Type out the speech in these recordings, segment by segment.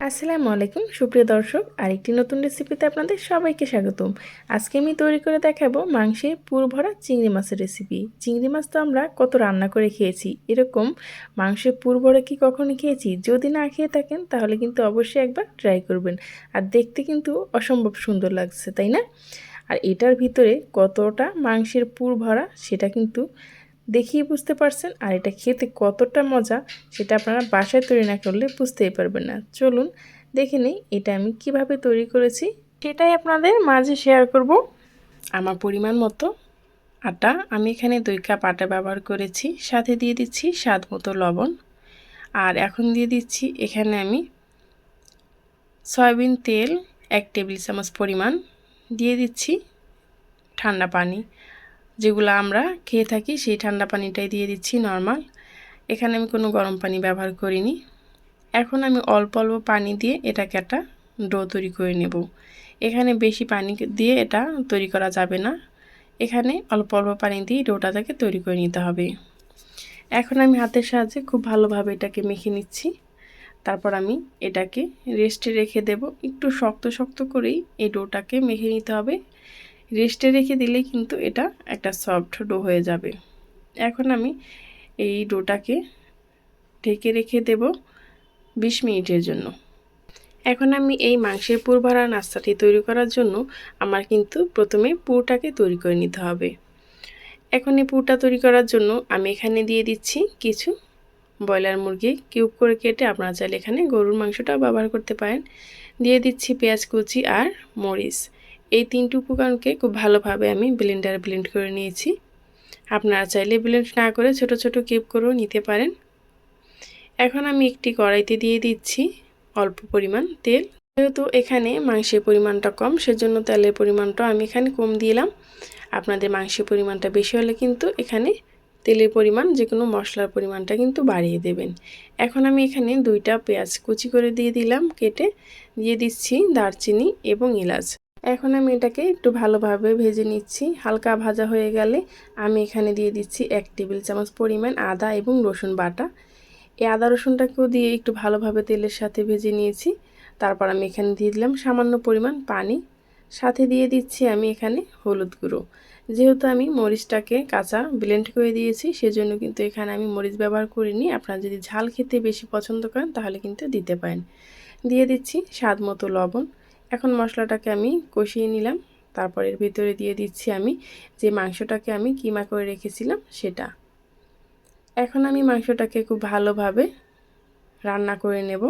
আসসালামু আলাইকুম সুপ্রিয় দর্শক, আরেকটি নতুন রেসিপিতে আপনাদের সবাইকে স্বাগতম। আজকে আমি তৈরি করে দেখাবো মাংসের পুর ভরা চিংড়ি মাছের রেসিপি। চিংড়ি মাছ তো আমরা কত রান্না করে খেয়েছি, এরকম মাংসের পুর ভরা কি কখনো খেয়েছি? যদি না খেয়ে থাকেন তাহলে কিন্তু অবশ্যই একবার ট্রাই করবেন। আর দেখতে কিন্তু অসম্ভব সুন্দর লাগছে, তাই না? আর এটার ভিতরে কতটা মাংসের পুর ভরা সেটা কিন্তু দেখিয়ে বুঝতে পারছেন। আর এটা খেতে কতটা মজা সেটা আপনারা বাসায় তৈরি না করলে বুঝতেই পারবেন না। চলুন দেখে নিই এটা আমি কিভাবে তৈরি করেছি, সেটাই আপনাদের মাঝে শেয়ার করব। আমার পরিমাণ মতো আটা, আমি এখানে 2 কাপ আটা ব্যবহার করেছি, সাথে দিয়ে দিচ্ছি স্বাদ মতো লবণ। আর এখন দিয়ে দিচ্ছি এখানে আমি সয়াবিন তেল 1 টেবিল চামচ পরিমাণ, দিয়ে দিচ্ছি ঠান্ডা পানি, যেগুলো আমরা খেয়ে থাকি সেই ঠান্ডা পানিটাই দিয়ে দিচ্ছি নর্মাল। এখানে আমি কোনো গরম পানি ব্যবহার করিনি। এখন আমি অল্প অল্প পানি দিয়ে এটাকে একটা ডো তৈরি করে নেব। এখানে বেশি পানি দিয়ে এটা তৈরি করা যাবে না, এখানে অল্প অল্প পানি দিয়ে ডোটাকে তৈরি করে নিতে হবে। এখন আমি হাতের সাহায্যে খুব ভালোভাবে এটাকে মেখে নিচ্ছি। তারপর আমি এটাকে রেস্টে রেখে দেব। একটু শক্ত শক্ত করেই এই ডোটাকে মেখে নিতে হবে। রেস্টে রেখে দিলেই কিন্তু এটা একটা সফট ডো হয়ে যাবে। এখন আমি এই ডোটাকে ঢেকে রেখে দেব 20 মিনিটের জন্য। এখন আমি এই মাংসের পুর ভরা নাস্তাটি তৈরি করার জন্য আমার কিন্তু প্রথমে পুরটাকে তৈরি করে নিতে হবে। এখন এই পুরটা তৈরি করার জন্য আমি এখানে দিয়ে দিচ্ছি কিছু ব্রয়লার মুরগি কিউব করে কেটে, আপনারা চাইলে এখানে গরুর মাংসটাও ব্যবহার করতে পারেন। দিয়ে দিচ্ছি পেঁয়াজ কুচি আর মরিচ। এই 3টি উপকরণকে খুব ভালোভাবে আমি ব্লেন্ডারে ব্লেন্ড করে নিয়েছি। আপনারা চাইলে ব্লেন্ড না করে ছোট ছোট কিউব করেও নিতে পারেন। এখন আমি একটি কড়াইতে দিয়ে দিচ্ছি অল্প পরিমাণ তেল। যেহেতু এখানে মাংসের পরিমাণটা কম, সেজন্য তেলের পরিমাণটা আমি এখানে কম দিলাম। আপনাদের মাংসের পরিমাণটা বেশি হলে কিন্তু এখানে তেলের পরিমাণ, যে কোনো মশলার পরিমাণটা কিন্তু বাড়িয়ে দেবেন। এখন আমি এখানে 2টা পেঁয়াজ কুচি করে দিয়ে দিলাম কেটে, দিয়ে দিচ্ছি দারচিনি এবং এলাচ। এখন আমি এটাকে একটু ভালোভাবে ভেজে নিচ্ছি। হালকা ভাজা হয়ে গেলে আমি এখানে দিয়ে দিচ্ছি 1 টেবিল চামচ পরিমাণ আদা এবং রসুন বাটা। এই আদা রসুনটাকেও দিয়ে একটু ভালোভাবে তেলের সাথে ভেজে নিয়েছি। তারপর আমি এখানে দিয়ে দিলাম সামান্য পরিমাণ পানি, সাথে দিয়ে দিচ্ছি আমি এখানে হলুদ গুঁড়ো। যেহেতু আমি মরিচটাকে কাঁচা ব্লেন্ড করে দিয়েছি, সেজন্য কিন্তু এখানে আমি মরিচ ব্যবহার করিনি। আপনারা যদি ঝাল খেতে বেশি পছন্দ করেন তাহলে কিন্তু দিতে পারেন। দিয়ে দিচ্ছি স্বাদ মতো লবণ। এখন মশলাটাকে আমি কষিয়ে নিলাম। তারপর এর ভিতরে দিয়ে দিচ্ছি আমি যে মাংসটাকে আমি কিমা করে রেখেছিলাম সেটা। এখন আমি মাংসটাকে খুব ভালোভাবে রান্না করে নেব।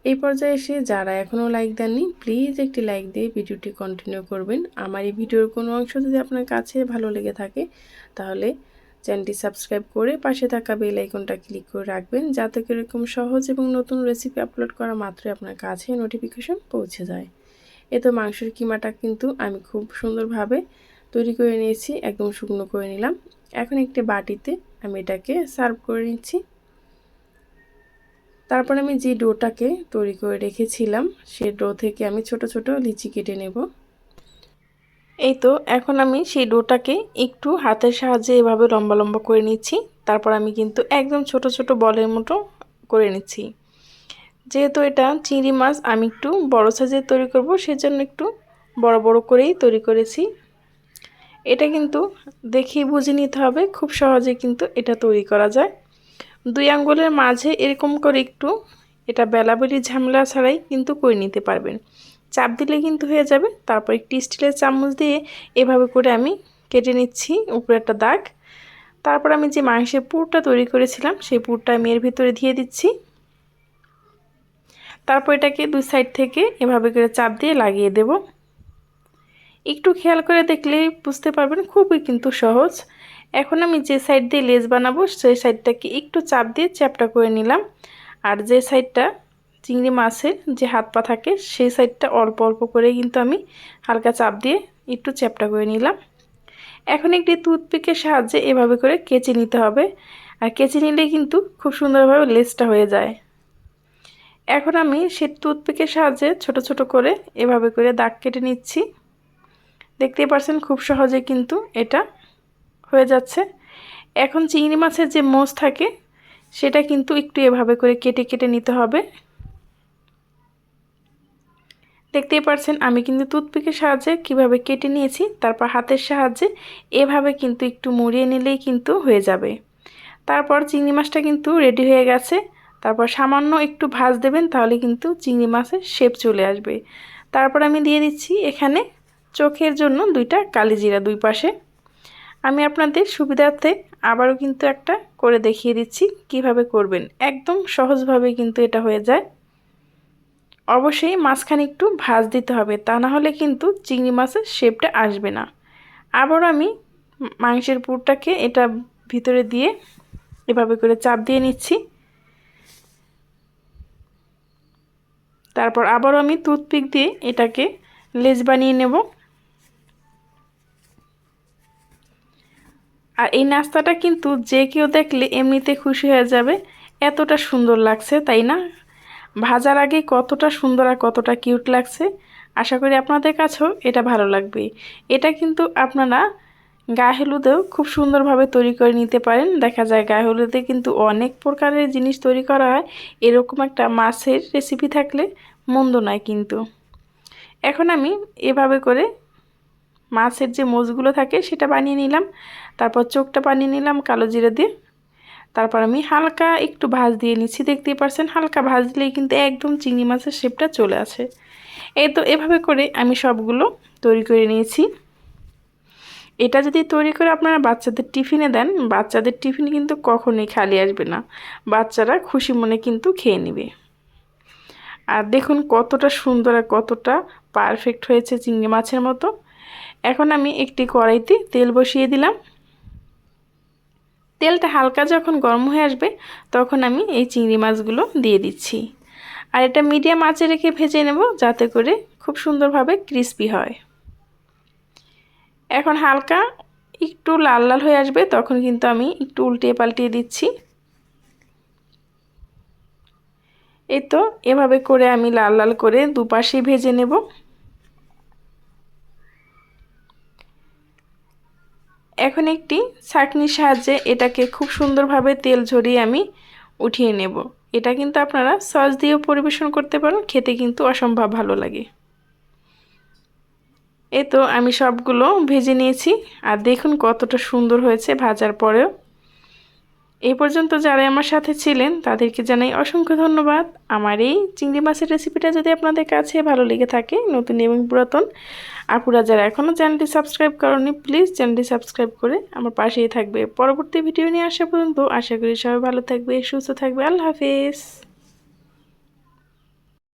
এই পর্যায়ে এসে যারা এখনও লাইক দেননি, প্লিজ একটি লাইক দিয়ে ভিডিওটি কন্টিনিউ করবেন। আমার এই ভিডিওর কোনো অংশ যদি আপনার কাছে ভালো লেগে থাকে তাহলে চ্যানেলটি সাবস্ক্রাইব করে পাশে থাকা বেল আইকনটা ক্লিক করে রাখবেন, যাতে এরকম সহজ এবং নতুন রেসিপি আপলোড করা মাত্রই আপনার কাছে নোটিফিকেশন পৌঁছে যায়। তো মাংসের কিমাটা কিন্তু আমি খুব সুন্দরভাবে তৈরি করে নিয়েছি, একদম শুকনো করে নিলাম। এখন একটি বাটিতে আমি এটাকে সার্ভ করে নিচ্ছি। তারপর আমি যে ডোটাকে তৈরি করে রেখেছিলাম সেই ডো থেকে আমি ছোট ছোট লিচি কেটে নেব। এই তো এখন আমি সেই ডোটাকে একটু হাতের সাহায্যে এভাবে লম্বা লম্বা করে নিচ্ছি। তারপর আমি কিন্তু একদম ছোট ছোট বলের মতো করে নিচ্ছি। যেহেতু এটা চিংড়ি মাছ আমি একটু বড় সাইজের তৈরি করব, সেজন্য একটু বড় বড় করেই তৈরি করেছি। এটা কিন্তু দেখেই বুঝে নিতে হবে, খুব সহজে কিন্তু এটা তৈরি করা যায়। 2 আঙ্গুলের মাঝে এরকম করে একটু এটা বেলাবেলি ঝামেলা ছাড়াই কিন্তু করে নিতে পারবেন। চাপ দিলে কিন্তু হয়ে যাবে। তারপর একটি স্টিলের চামচ দিয়ে এভাবে করে আমি কেটে নিচ্ছি উপরে একটা দাগ। তারপর আমি যে মাংসের পুরটা তৈরি করেছিলাম সেই পুরটা আমি এর ভিতরে দিয়ে দিচ্ছি। তারপর এটাকে 2 সাইড থেকে এভাবে করে চাপ দিয়ে লাগিয়ে দেব। একটু খেয়াল করে দেখলেই বুঝতে পারবেন, খুবই কিন্তু সহজ। এখন আমি যে সাইড দিয়ে লেজ বানাবো সেই সাইডটাকে একটু চাপ দিয়ে চ্যাপটা করে নিলাম। আর যে সাইডটা চিংড়ি মাছের যে হাত পা থাকে সেই সাইডটা অল্প অল্প করে কিন্তু আমি হালকা চাপ দিয়ে একটু চ্যাপটা করে নিলাম। এখন একটি টুথপিকের সাহায্যে এভাবে করে কেচে নিতে হবে। আর কেচে নিলে কিন্তু খুব সুন্দরভাবে লেজটা হয়ে যায়। এখন আমি সেই টুথপিকের সাহায্যে ছোট ছোট করে এভাবে করে দাগ কেটে নিচ্ছি। দেখতেই পাচ্ছেন খুব সহজে কিন্তু এটা হয়ে যাচ্ছে। এখন চিংড়ি মাছের যে মোচ থাকে সেটা কিন্তু একটু এভাবে করে কেটে কেটে নিতে হবে। দেখতেই পাচ্ছেন আমি কিন্তু টুথপিকের সাহায্যে কিভাবে কেটে নিয়েছি, তারপর হাতের সাহায্যে এভাবে কিন্তু একটু মুড়িয়ে নিলেই কিন্তু হয়ে যাবে। তারপর চিংড়ি মাছটা কিন্তু রেডি হয়ে গেছে। তারপর সামান্য একটু ভাজ দেবেন, তাহলে কিন্তু চিংড়ি মাছের শেপ চলে আসবে। তারপর আমি দিয়ে দিচ্ছি এখানে চোখের জন্য 2টা কালিজিরা 2 পাশে। আমি আপনাদের সুবিধার্থে আবারও কিন্তু একটা করে দেখিয়ে দিচ্ছি কিভাবে করবেন। একদম সহজভাবে কিন্তু এটা হয়ে যায়। অবশ্যই মাঝখানে একটু ভাজ দিতে হবে, তা না হলে কিন্তু চিংড়ি মাছের শেপটা আসবে না। আবার আমি মাংসের পুরটাকে এটা ভিতরে দিয়ে এভাবে করে চাপ দিয়ে নিচ্ছি। তারপর আবার আমি টুথপিক দিয়ে এটাকে লেজ বানিয়ে নেব। আর এই নাস্তাটা কিন্তু যে কেউ দেখলে এমনিতে খুশি হয়ে যাবে, এতটা সুন্দর লাগছে তাই না? ভাজার আগে কতটা সুন্দর আর কতটা কিউট লাগছে। আশা করি আপনাদের কাছেও এটা ভালো লাগবে। এটা কিন্তু আপনারা গায়ে হলুদেও খুব সুন্দরভাবে তৈরি করে নিতে পারেন। দেখা যায় গায়ে হলুদে কিন্তু অনেক প্রকারের জিনিস তৈরি করা হয়, এরকম একটা মাছের রেসিপি থাকলে মন্দ নয় কিন্তু। এখন আমি এভাবে করে মাছের যে মোচগুলো থাকে সেটা বানিয়ে নিলাম। তারপর চোখটা বানিয়ে নিলাম কালো জিরা দিয়ে। তারপর আমি হালকা একটু ভাজ দিয়ে নিচ্ছি। দেখতেই পাচ্ছেন হালকা ভাজ দিলেই কিন্তু একদম চিংড়ি মাছের শেপটা চলে আসে। এই তো এভাবে করে আমি সবগুলো তৈরি করে নিয়েছি। এটা যদি তৈরি করে আপনারা বাচ্চাদের টিফিনে দেন, বাচ্চাদের টিফিন কিন্তু কখনোই খালি আসবে না, বাচ্চারা খুশি মনে কিন্তু খেয়ে নেবে। আর দেখুন কতটা সুন্দর আর কতটা পারফেক্ট হয়েছে চিংড়ি মাছের মতো। এখন আমি একটি কড়াইতে তেল বসিয়ে দিলাম। তেলটা হালকা যখন গরম হয়ে আসবে তখন আমি এই চিংড়ি মাছগুলো দিয়ে দিচ্ছি। আর এটা মিডিয়াম আঁচে রেখে ভেজে নেব, যাতে করে খুব সুন্দরভাবে ক্রিস্পি হয়। এখন হালকা একটু লাল লাল হয়ে আসবে তখন কিন্তু আমি একটু উল্টিয়ে পাল্টিয়ে দিচ্ছি। এই তো এভাবে করে আমি লাল লাল করে দুপাশেই ভেজে নেব। এখন একটি ছাঁকনির সাহায্যে এটাকে খুব সুন্দরভাবে তেল ঝরিয়ে আমি উঠিয়ে নেব। এটা কিন্তু আপনারা সস দিয়েও পরিবেশন করতে পারেন, খেতে কিন্তু অসম্ভব ভালো লাগে। এই তো আমি সবগুলো ভেজে নিয়েছি। আর দেখুন কতটা সুন্দর হয়েছে ভাজার পরেও। এই পর্যন্ত যারা আমার সাথে ছিলেন তাদেরকে জানাই অসংখ্য ধন্যবাদ। আমার এই চিংড়ি মাছের রেসিপিটা যদি আপনাদের কাছে ভালো লেগে থাকে, নতুন এবং পুরাতন আপুরা যারা এখনও চ্যানেলটি সাবস্ক্রাইব করেননি, প্লিজ চ্যানেলটি সাবস্ক্রাইব করে আমার পাশেই থাকবে। পরবর্তী ভিডিও নিয়ে আসা পর্যন্ত আশা করি সবাই ভালো থাকবে, সুস্থ থাকবে। আল্লাহ হাফেজ।